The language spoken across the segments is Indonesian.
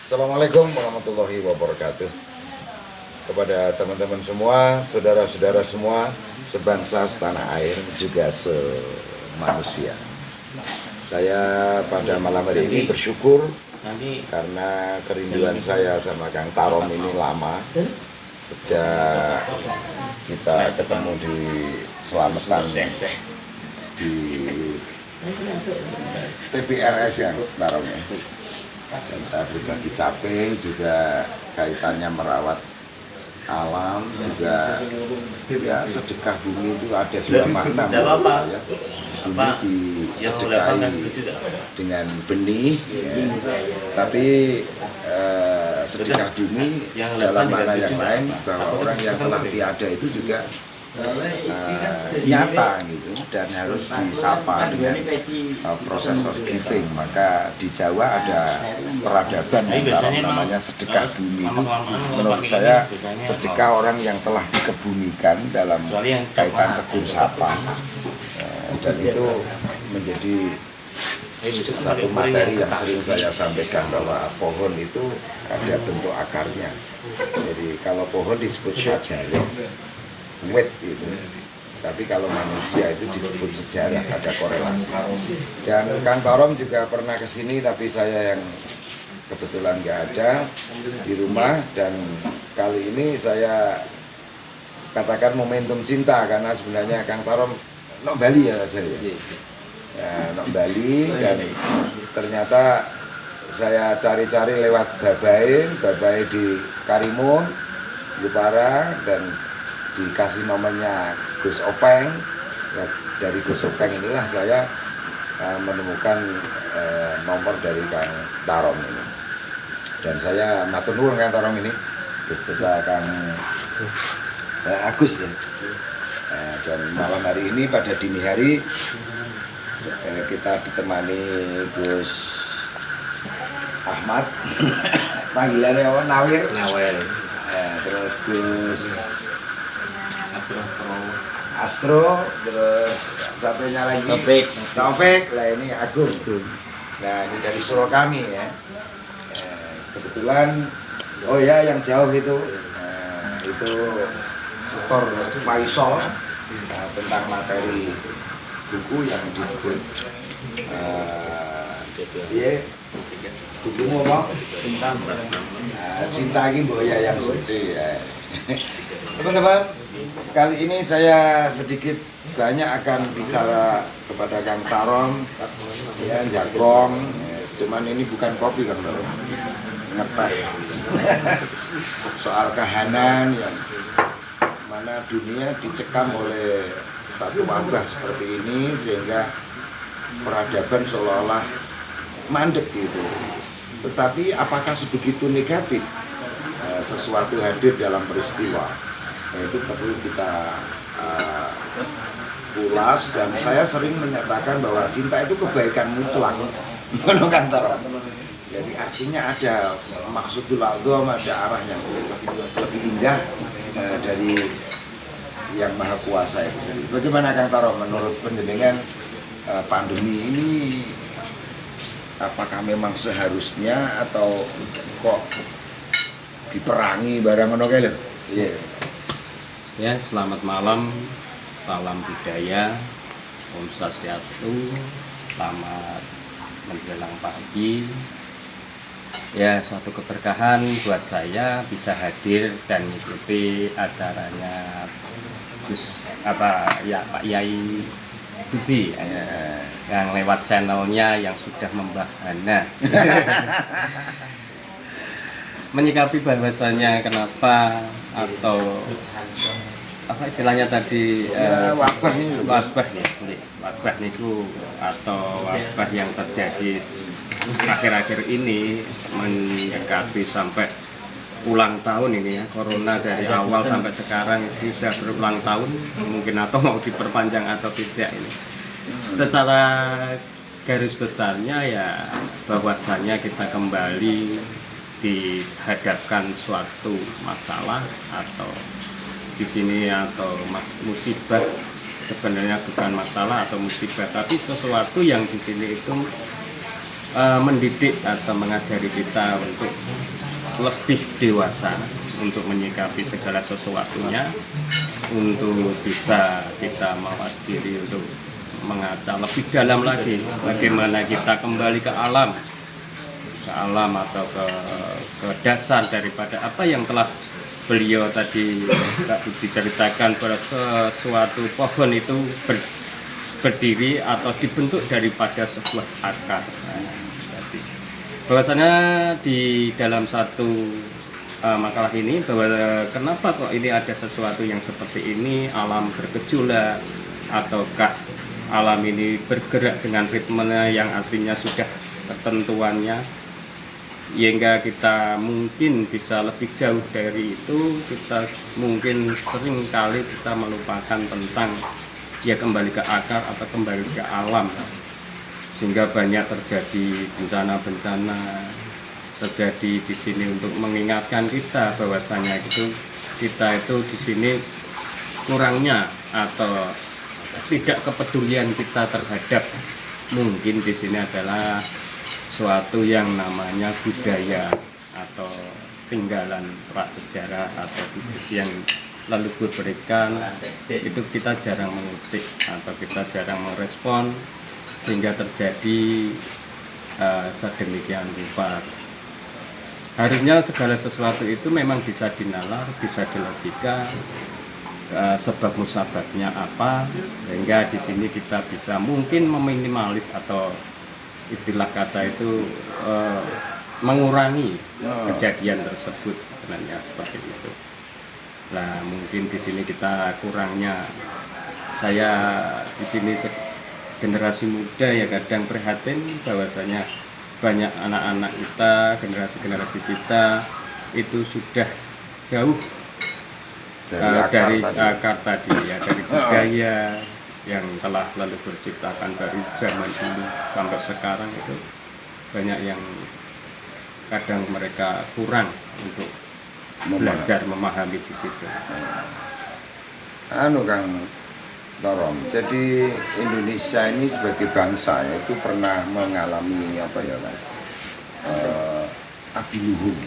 Assalamualaikum warahmatullahi wabarakatuh. Kepada teman-teman semua, saudara-saudara semua, sebangsa setanah air, juga semanusia. Saya pada malam hari ini bersyukur karena kerinduan saya sama Kang Tarom ini lama. Sejak kita ketemu di Selamatan di TPRS ya, Tarom ya. Dan saya berbagi capek, juga kaitannya merawat alam, juga ya sedekah bumi itu ada dua makna menurut saya. Bumi disedekahi dengan benih ya. Tapi sedekah bumi dalam makna yang lain, bahwa orang yang telah tiada itu juga nyata gitu, dan harus disapa dengan proses of giving. Maka di Jawa ada peradaban antara namanya sedekah bumi. Menurut saya sedekah orang yang telah dikebumikan dalam kaitan tegur sapa, dan itu menjadi satu materi yang sering saya sampaikan, bahwa pohon itu ada bentuk akarnya. Jadi kalau pohon disebut syajarah, wet itu, tapi kalau manusia itu disebut sejarah, ada korelasi. Dan Kang Tarom juga pernah kesini, tapi saya yang kebetulan nggak ada di rumah, dan kali ini saya katakan momentum cinta, karena sebenarnya Kang Tarom nok Bali ya saya, nok Bali, dan ternyata saya cari-cari lewat Babai di Karimun, Jepara, dan dikasih nomornya Gus Openg. Dari Gus Openg inilah saya menemukan nomor dari Kang Tarom ini, dan saya matur nuwun Kang Tarom ini beserta Kang Agus ya. Dan malam hari ini pada dini hari kita ditemani Gus Ahmad panggilannya apa? Nawir. Terus Gus Astro, terus satunya lagi Taufik. Lah ini Agung. Nah ini dari Surokami ya. Kebetulan, oh ya yang jauh itu Setor Faisal, tentang materi buku yang disebut bukumu apa? Cinta ini Boya yang suci ya. Teman-teman, kali ini saya sedikit banyak akan bicara kepada Kang Tarom ya, jargong ya. Cuman ini bukan kopi Kang Tarom, ngeteh. Soal kahanan yang mana dunia dicekam oleh satu wabah seperti ini, sehingga peradaban seolah-olah mandek gitu. Tetapi apakah sebegitu negatif sesuatu hadir dalam peristiwa? Itu perlu kita ulas, dan saya sering menyatakan bahwa cinta itu kebaikan mutlak. Kan Tarom. Jadi artinya ada maksudul adzam, ada arah yang lebih indah dari yang maha kuasa itu sendiri. Bagaimana Kang Tarom menurut panjenengan, pandemi ini apakah memang seharusnya atau kok diperangi barang ngono kae lho? Iya. Ya, selamat malam, salam budaya, Om Swastiastu, selamat menjelang pagi. Ya, suatu keberkahan buat saya bisa hadir dan mengikuti acaranya Pak Yai Budi yang lewat channelnya yang sudah membahana. Menyikapi bahwasannya kenapa, atau apa istilahnya tadi, wabah niku, atau wabah yang terjadi akhir-akhir ini mendekati sampai ulang tahun ini ya, corona dari awal sampai sekarang itu sudah berulang tahun mungkin, atau mau diperpanjang atau tidak ini. Secara garis besarnya ya bahwasannya kita kembali dihadapkan suatu masalah, atau di sini atau musibah, sebenarnya bukan masalah atau musibah, tapi sesuatu yang di sini itu mendidik atau mengajari kita untuk lebih dewasa, untuk menyikapi segala sesuatunya, untuk bisa kita mawas diri untuk mengaca lebih dalam lagi bagaimana kita kembali ke alam atau ke dasar daripada apa yang telah beliau tadi diceritakan bahwa sesuatu pohon itu berdiri atau dibentuk daripada sebuah akar. Bahwasanya di dalam satu makalah ini bahwa kenapa kok ini ada sesuatu yang seperti ini, alam bergejolak ataukah alam ini bergerak dengan ritmenya yang artinya sudah ketentuannya, hingga kita mungkin bisa lebih jauh dari itu. Kita mungkin sering kali kita melupakan tentang ya kembali ke akar atau kembali ke alam, sehingga banyak terjadi bencana-bencana terjadi di sini untuk mengingatkan kita bahwasanya kita itu di sini kurangnya atau tidak kepedulian kita terhadap mungkin di sini adalah suatu yang namanya budaya atau tinggalan prasejarah atau yang leluhur berikan, itu kita jarang mengutip atau kita jarang merespon, sehingga terjadi sedemikian rupa. Harusnya segala sesuatu itu memang bisa dinalar, bisa dilogika, sebab musababnya apa, sehingga di sini kita bisa mungkin meminimalis atau istilah kata itu mengurangi kejadian tersebut, sebenarnya seperti itu. Nah, mungkin di sini kita kurangnya, saya di sini generasi muda ya kadang prihatin bahwasanya banyak anak-anak kita, generasi kita itu sudah jauh dari akar tadi ya, dari budaya yang telah lalu berciptakan dari zaman dulu sampai sekarang. Itu banyak yang kadang mereka kurang untuk belajar memahami di situ. Kang Torom, jadi Indonesia ini sebagai bangsa itu pernah mengalami apa ya kan, adiluhung,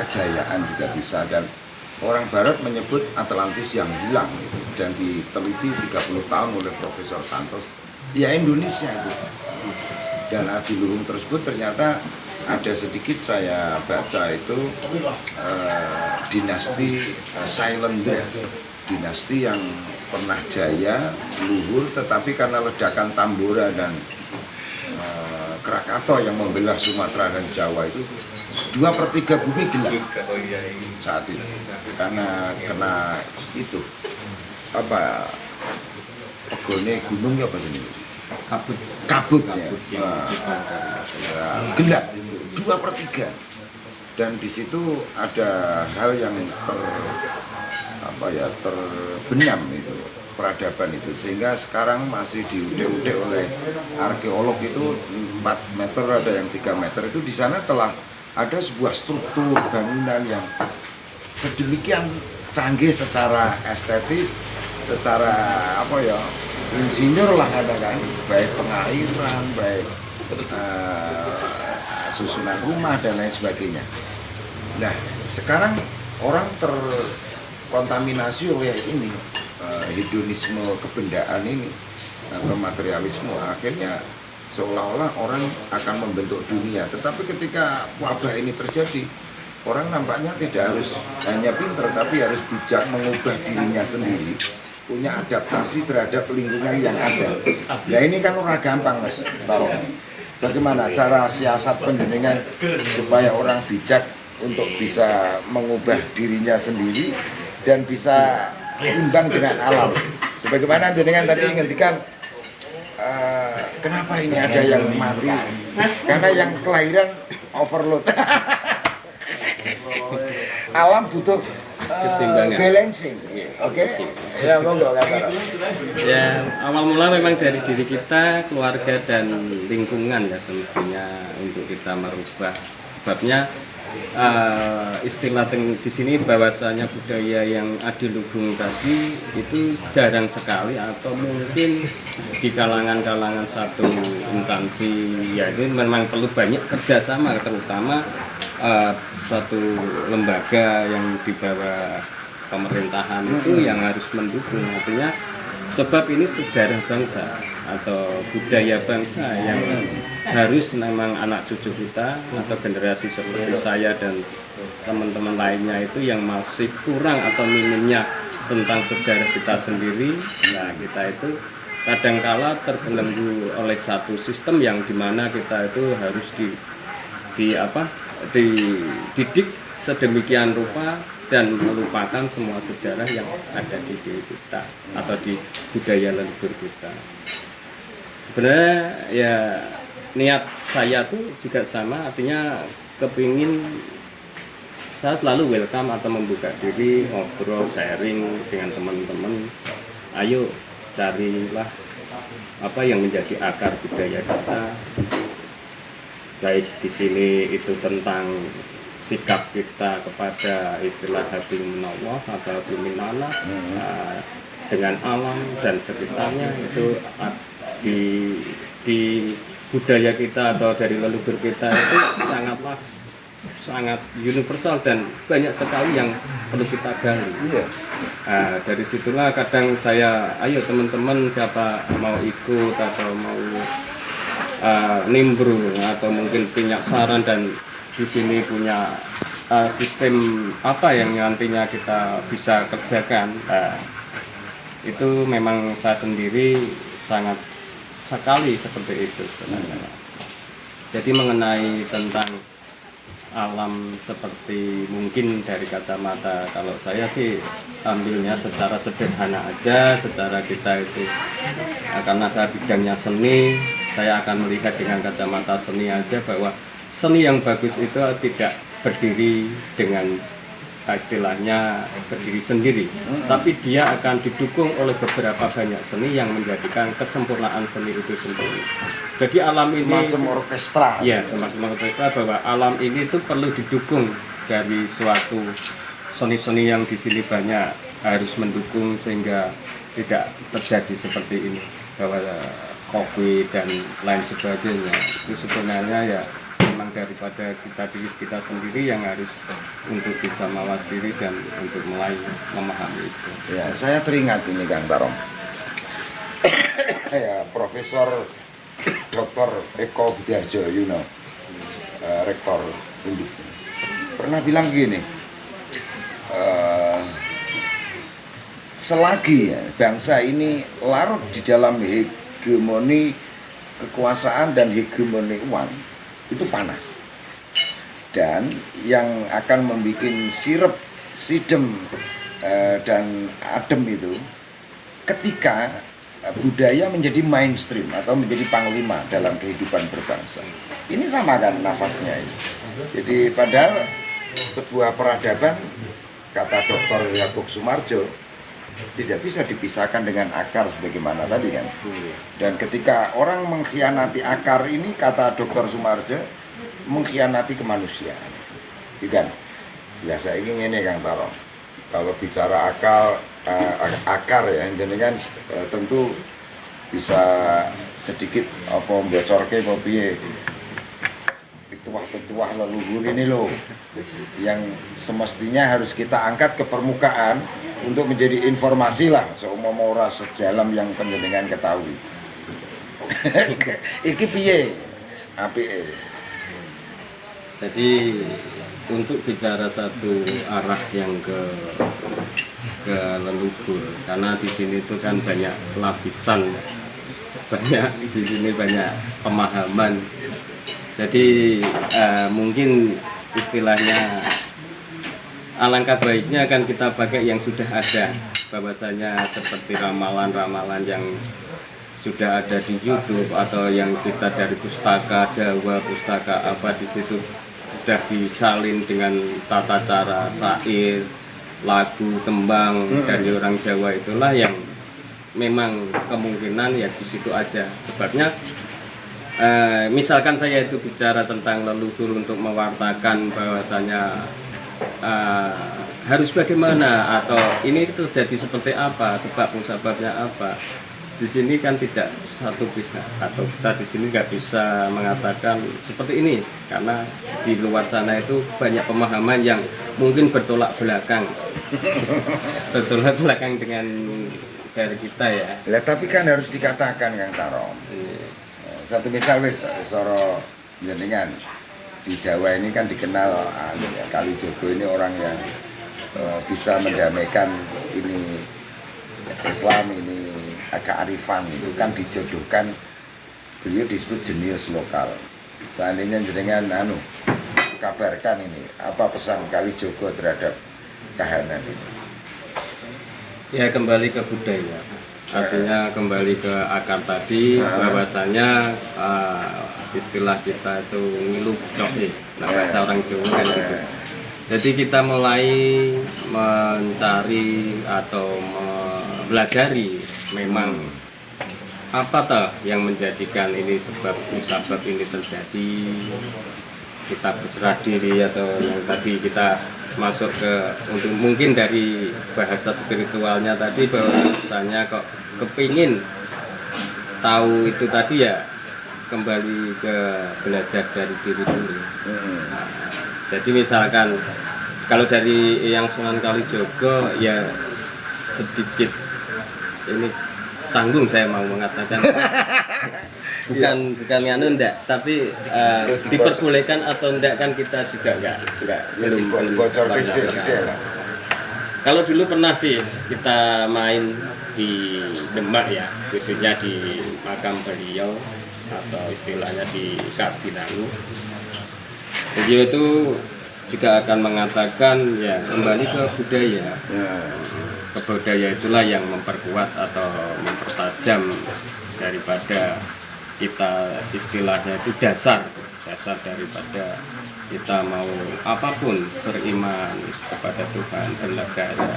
kejayaan juga bisa, dan orang Barat menyebut Atlantis yang hilang, dan diteliti 30 tahun oleh Profesor Santos, ya Indonesia itu. Dan adiluhung tersebut ternyata ada sedikit saya baca itu dinasti Sailendra, dinasti yang pernah jaya, luhur, tetapi karena ledakan Tambora dan Krakatau yang membelah Sumatera dan Jawa itu 2/3 bumi gelap saat itu, karena kena itu apa pegone gunung ya, apa ini kabut ya, gelap itu 2/3. Dan di situ ada hal yang terbenam itu, peradaban itu, sehingga sekarang masih diudik-udik oleh arkeolog itu 4 meter, ada yang 3 meter itu. Di sana telah ada sebuah struktur bangunan yang sedemikian canggih secara estetis, secara insinyur lah katakan, baik pengairan, baik susunan rumah dan lain sebagainya. Nah, sekarang orang terkontaminasi oleh ini, hedonisme kebendaan ini, materialisme, akhirnya seolah-olah orang akan membentuk dunia. Tetapi ketika wabah ini terjadi, orang nampaknya tidak harus hanya pintar, tapi harus bijak mengubah dirinya sendiri, punya adaptasi terhadap lingkungan yang ada. Nah, ini kan ora gampang, Mas Torom. Bagaimana cara siasat penjenengan supaya orang bijak untuk bisa mengubah dirinya sendiri dan bisa imbang dengan alam? Sebagaimana jenengan tadi ngendikan, kenapa ini ada yang mati? Karena yang kelahiran overload. Alam butuh keseimbangan, balancing. Oke. Ya, monggo kata. Ya, awal mula memang dari diri kita, keluarga dan lingkungan ya semestinya untuk kita merubah sebabnya istilah di sini bahwasanya budaya yang adiluhung tadi itu jarang sekali atau mungkin di kalangan satu instansi, ya itu memang perlu banyak kerjasama, terutama suatu lembaga yang di bawah pemerintahan itu yang harus mendukung, artinya sebab ini sejarah bangsa atau budaya bangsa yang harus memang anak cucu kita atau generasi seperti saya dan teman-teman lainnya itu yang masih kurang atau minimnya tentang sejarah kita sendiri. Nah, kita itu kadangkala terbelenggu oleh satu sistem yang dimana kita itu harus dididik sedemikian rupa dan melupakan semua sejarah yang ada di diri kita atau di budaya leluhur kita. Sebenarnya ya niat saya tuh juga sama, artinya kepingin saya selalu welcome atau membuka diri, ngobrol, sharing dengan teman-teman. Ayo carilah apa yang menjadi akar budaya kita. Baik di sini itu tentang sikap kita kepada istilah hati minallah atau hati minanas dengan alam dan sekitarnya, itu di budaya kita atau dari leluhur kita itu sangat universal dan banyak sekali yang perlu kita gali. Dari situlah kadang saya, ayo teman-teman siapa mau ikut atau mau nimbrung atau mungkin punya saran dan di sini punya sistem apa yang nantinya kita bisa kerjakan, itu memang saya sendiri sangat sekali seperti itu sebenarnya. Jadi mengenai tentang alam seperti mungkin dari kacamata, kalau saya sih ambilnya secara sederhana aja, secara kita itu karena saya bidangnya seni, saya akan melihat dengan kacamata seni aja, bahwa seni yang bagus itu tidak berdiri dengan istilahnya berdiri sendiri, tapi dia akan didukung oleh beberapa banyak seni yang menjadikan kesempurnaan seni itu sendiri. Jadi alam ini semacam orkestra. Ya, semacam orkestra, bahwa alam ini itu perlu didukung dari suatu seni-seni yang di sini banyak harus mendukung sehingga tidak terjadi seperti ini, bahwa COVID dan lain sebagainya. Itu sebenarnya ya memang daripada diri kita sendiri yang harus untuk bisa mawas diri dan untuk mulai memahami itu. Ya, saya teringat ini Kang Tarong. Ya, Profesor Dr. Eko Budiarjo, Rektor Undip, pernah bilang gini, selagi ya, bangsa ini larut di dalam hegemoni kekuasaan dan hegemoni uang, itu panas, dan yang akan membuat sidem dan adem itu ketika budaya menjadi mainstream atau menjadi panglima dalam kehidupan berbangsa. Ini sama kan nafasnya ini. Jadi padahal sebuah peradaban, kata Dr. Yakub Sumarjo, tidak bisa dipisahkan dengan akar sebagaimana tadi kan. Dan ketika orang mengkhianati akar ini, kata Dr. Sumarjo, mengkhianati kemanusiaan. Bukan? Biasa ini Kang Tarong. Kalau bicara akar ya, jenengan tentu bisa sedikit apa bocorke apa piye. Petuah leluhur ini loh yang semestinya harus kita angkat ke permukaan untuk menjadi informasi lah, seumpama ora sejalan yang panjenengan ketahui. Iki piye apike. Jadi untuk bicara satu arah yang ke leluhur, karena di sini itu kan banyak lapisan, di sini banyak pemahaman. Jadi mungkin istilahnya alangkah baiknya akan kita pakai yang sudah ada, bahwasanya seperti ramalan-ramalan yang sudah ada di YouTube atau yang kita dari pustaka Jawa, pustaka apa, di situ sudah disalin dengan tata cara syair, lagu, tembang dari orang Jawa, itulah yang memang kemungkinan ya di situ aja. Sebabnya misalkan saya itu bicara tentang leluhur untuk mewartakan bahwasanya harus bagaimana atau ini terjadi seperti apa, sebab musababnya apa. Di sini kan tidak satu pihak, atau kita di sini nggak bisa mengatakan seperti ini karena di luar sana itu banyak pemahaman yang mungkin bertolak belakang dengan dari kita ya. Lah tapi kan harus dikatakan Kang Tarom. Satu misal wis soro jenengan di Jawa ini kan dikenal Kalijogo ini orang yang bisa mendamaikan ini Islam, ini kearifan, itu kan dijodohkan, beliau disebut jenius lokal. Seandainya jenengan kabarkan ini apa pesan Kalijogo terhadap kahanan ini? Ya kembali ke budaya, artinya kembali ke akar tadi bahwasanya istilah kita itu ngilu coki, bahasa orang Jawa kan gitu. Jadi kita mulai mencari atau mempelajari memang apa toh yang menjadikan ini sebab musabab ini terjadi. Kita berserah diri atau yang tadi kita masuk ke untuk mungkin dari bahasa spiritualnya tadi bahwasanya kok kepingin tahu itu tadi ya kembali ke belajar dari diri dulu. Jadi misalkan kalau dari yang Sunan Kalijogo ya sedikit ini canggung saya mau mengatakan bukan anu enggak, tapi diperbolehkan atau enggak kan kita juga belum bocor sedikit. Kalau dulu pernah sih kita main di Demak ya, khususnya di makam beliau atau istilahnya di Kabinangu. Beliau itu juga akan mengatakan ya kembali ke budaya. Ke budaya itulah yang memperkuat atau mempertajam daripada kita istilahnya itu dasar daripada kita mau apapun beriman kepada Tuhan, bernegara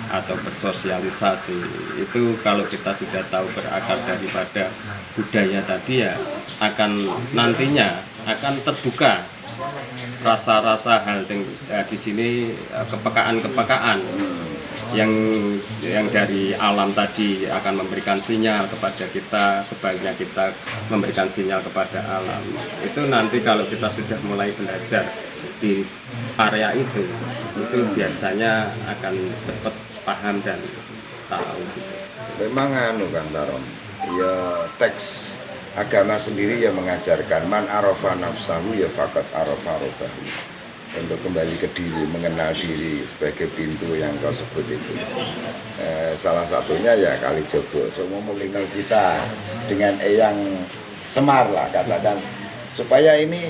atau bersosialisasi. Itu kalau kita sudah tahu berakar daripada budaya tadi ya akan nantinya akan terbuka rasa-rasa hal di sini, kepekaan yang dari alam tadi akan memberikan sinyal kepada kita, sebaiknya kita memberikan sinyal kepada alam. Itu nanti kalau kita sudah mulai belajar di area itu biasanya akan cepat paham dan tahu. Memang Kang Tarom, ya teks agama sendiri yang mengajarkan man arafa nafsahu ya faqat arafa rabbahu. Untuk kembali ke diri, mengenal diri sebagai pintu yang kau sebut itu. Salah satunya ya Kalijogo. Semua mengenal kita dengan Eyang Semar lah katakan, supaya ini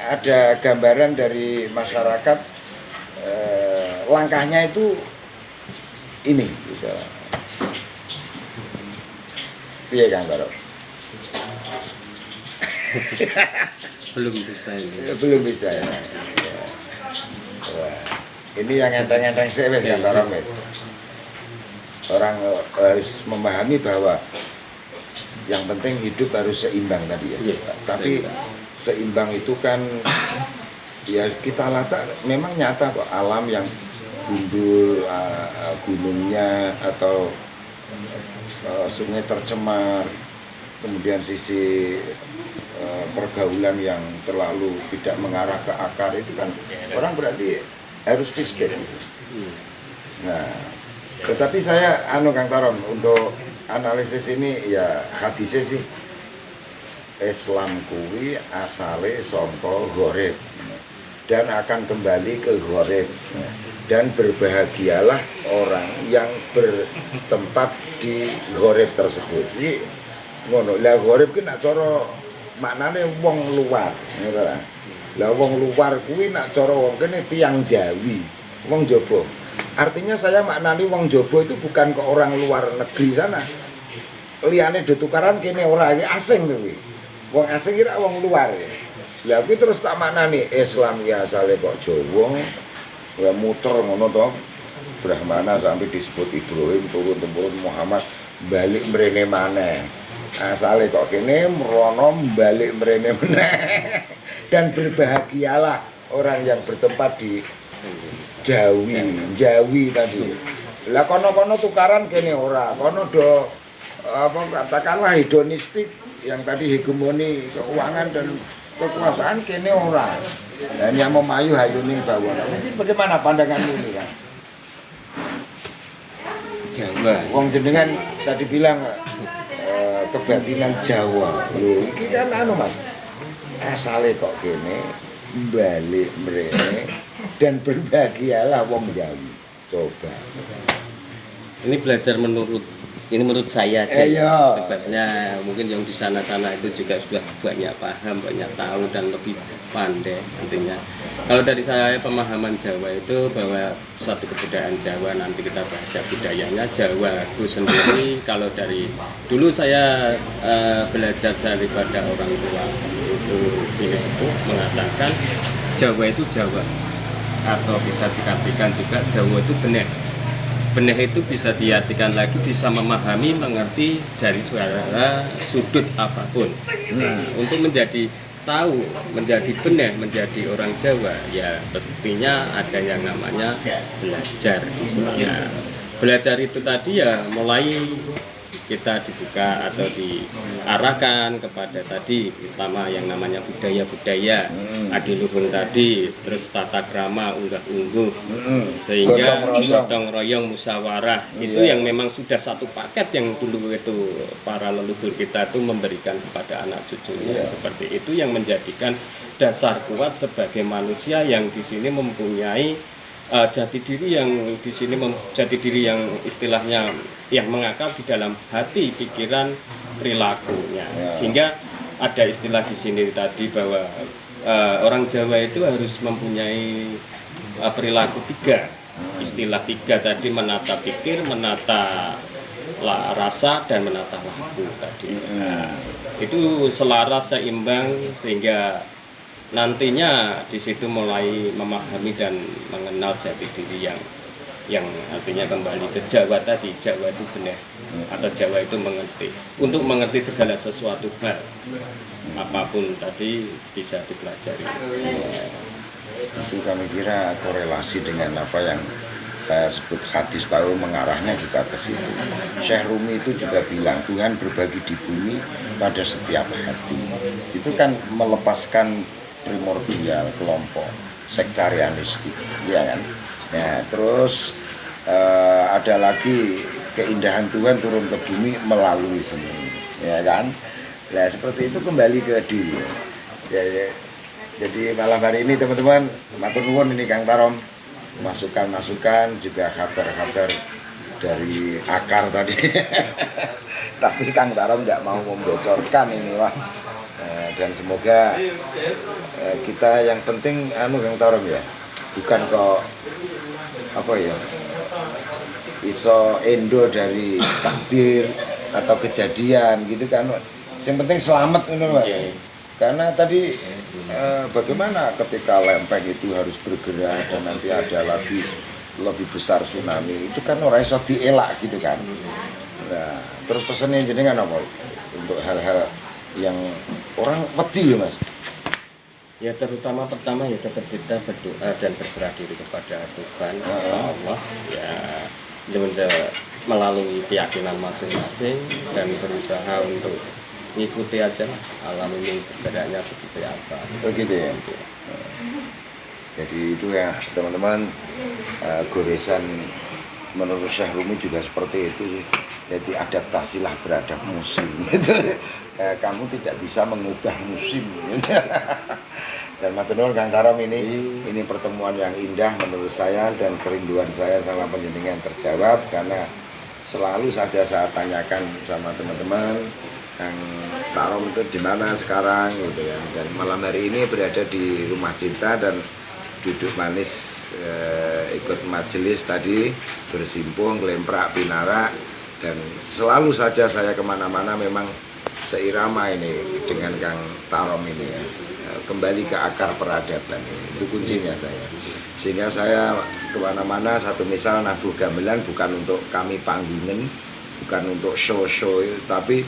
ada gambaran dari masyarakat langkahnya itu ini gitu. Iya Kang Tarom. Belum bisa ini. Belum bisa ya. Ini yang enteng-enteng sih wes Kang Tarom wes. Orang harus memahami bahwa yang penting hidup harus seimbang tadi ya. Tapi seimbang itu kan ya kita lacak memang nyata kok, alam yang gundul, gunungnya atau sungai tercemar, kemudian sisi pergaulan yang terlalu tidak mengarah ke akar itu kan orang berarti harus fisbek. Nah, tetapi saya Kang Tarom untuk analisis ini ya hadisnya sih Islam kuwi asale saka ghorib dan akan kembali ke ghorib, dan berbahagialah orang yang bertempat di ghorib tersebut. Iki ngono. Lah ghorib ki nak cara maknane wong luar, ngono ta. Lah wong luar kuwi nak cara wong kene tiyang Jawi, wong jaba. Artinya saya maknani wong jaba itu bukan ke orang luar negeri sana. Liyane do tukaran kene ora, iki asing kuwi. Wong asing kira wong luar. Lah kuwi terus tak maknani Islam ya asale kok Jawa. Ya muter ngono to. Brahmana sampai disebut Ibrahim turun-temurun Muhammad balik mrene maneh. asale kok kene merono balik mrene meneh. Dan berbahagialah orang yang bertempat di Jawi tadi. Lah kono-kono tukaran kene ora, kono do apa katakanlah hedonistik yang tadi hegemoni keuangan dan kekuasaan kene ora. Dan yang memayu hayuning bawah. Mungkin bagaimana pandangan ini kan? Jawa. Wong jenengan tadi bilang kebatinan Jawa. Lho, iki kan anu Mas. Asale kok kene balik mrene dan berbahagialah wong Jawi. Coba. Ini belajar menurut saya aja. Sebabnya mungkin yang di sana-sana itu juga sudah banyak paham, banyak tahu dan lebih pandai nantinya. Kalau dari saya pemahaman Jawa itu bahwa suatu kebudayaan Jawa, nanti kita baca budayanya Jawa itu sendiri. Kalau dari dulu saya belajar daripada orang tua itu ini sepuh mengatakan Jawa itu Jawa, atau bisa dikatakan juga Jawa itu benih. Benih itu bisa diartikan lagi, bisa memahami, mengerti dari suara sudut apapun. Untuk menjadi tahu, menjadi benih, menjadi orang Jawa, ya pastinya ada yang namanya belajar di sini. Belajar itu tadi ya mulai kita dibuka atau diarahkan kepada tadi utama yang namanya budaya-budaya, adiluhung tadi, terus tata krama, unggah-ungguh, sehingga gotong royong musyawarah itu yang memang sudah satu paket yang dulu itu para leluhur kita itu memberikan kepada anak cucunya. Seperti itu yang menjadikan dasar kuat sebagai manusia yang di sini mempunyai jati diri yang di sini jati diri yang istilahnya yang mengakar di dalam hati, pikiran, perilakunya. Sehingga ada istilah di sini tadi bahwa orang Jawa itu harus mempunyai perilaku tiga. Istilah tiga tadi, menata pikir, menata rasa, dan menata laku tadi. Itu selaras, seimbang, sehingga nantinya di situ mulai memahami dan mengenal jati diri yang artinya kembali ke Jawa tadi. Jawa itu benar, atau Jawa itu mengerti. Untuk mengerti segala sesuatu hal apapun tadi bisa dipelajari. Itu kami kira korelasi dengan apa yang saya sebut hadis tahu mengarahnya juga ke situ. Syekh Rumi itu juga bilang Tuhan berbagi di bumi pada setiap hati. Itu kan melepaskan primordial kelompok sektarianistik, ya kan? Nah, terus ada lagi keindahan Tuhan turun ke bumi melalui seni, ya kan? Nah, seperti itu kembali ke diri. Jadi malam hari ini teman-teman, matur nuwun ini Kang Tarom, masukan-masukan juga kabar-kabar dari akar tadi. Tapi Kang Tarom tidak mau membocorkan ini, wah. Dan semoga kita yang penting Kang Tarom ya, bukan kok apa ya iso endo dari takdir atau kejadian gitu kan. Yang penting selamat ini Pak. Karena tadi bagaimana ketika lempeng itu harus bergerak dan nanti ada lagi lebih besar tsunami, itu kan orang iso dielak gitu kan. Nah, terus pesannya jenengan apa untuk hal-hal yang orang wedi ya Mas? Ya terutama pertama ya tetap kita berdoa dan berserah diri kepada Tuhan, Allah ya, melalui keyakinan masing-masing dan berusaha untuk ngikuti aja lah alam ini bergeraknya seperti apa. Begitu ya. Jadi itu ya teman-teman, goresan menurut Syekh Rumi juga seperti itu. Jadi adaptasilah terhadap musim. Kamu tidak bisa mengubah musim. Dan matur nuwun Kang Tarom, ini pertemuan yang indah menurut saya, dan kerinduan saya sama panjenengan terjawab karena selalu saja saya tanyakan sama teman-teman Kang Tarom itu di mana sekarang gitu ya. Dan malam hari ini berada di Rumah Cinta dan duduk manis ikut majelis tadi, bersimpuh, ngelemprak, pinarak, dan selalu saja saya kemana-mana memang seirama ini dengan Kang Tarom ini ya. Kembali ke akar peradaban itu kuncinya saya. Sehingga saya kemana-mana, satu misal nabuh gamelan bukan untuk kami panggungan, bukan untuk show-show, tapi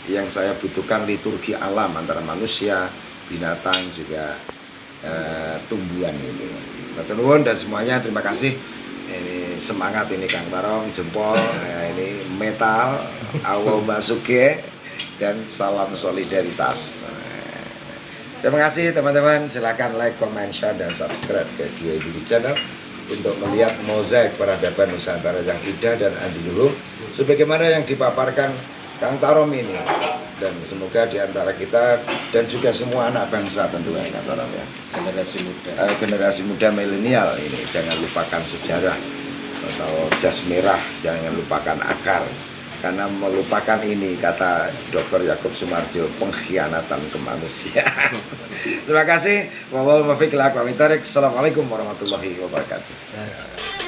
yang saya butuhkan liturgi alam antara manusia, binatang juga tumbuhan ini. Matur nuwun dan semuanya terima kasih. Ini semangat ini Kang Tarong, jempol, ini metal, awal basuke dan salam solidaritas. Terima kasih teman-teman, silakan like, comment, share dan subscribe ke Kiai Budi Channel untuk melihat mozaik peradaban Nusantara yang indah dan adiluhung sebagaimana yang dipaparkan Kang Tarom ini, dan semoga di antara kita dan juga semua anak bangsa tentunya Kang Tarom ya, generasi muda milenial ini jangan lupakan sejarah atau jas merah, jangan lupakan akar, karena melupakan ini kata Dr. Yakub Sumarjo pengkhianatan kemanusiaan. Terima kasih. Wallahualam. Assalamualaikum warahmatullahi wabarakatuh.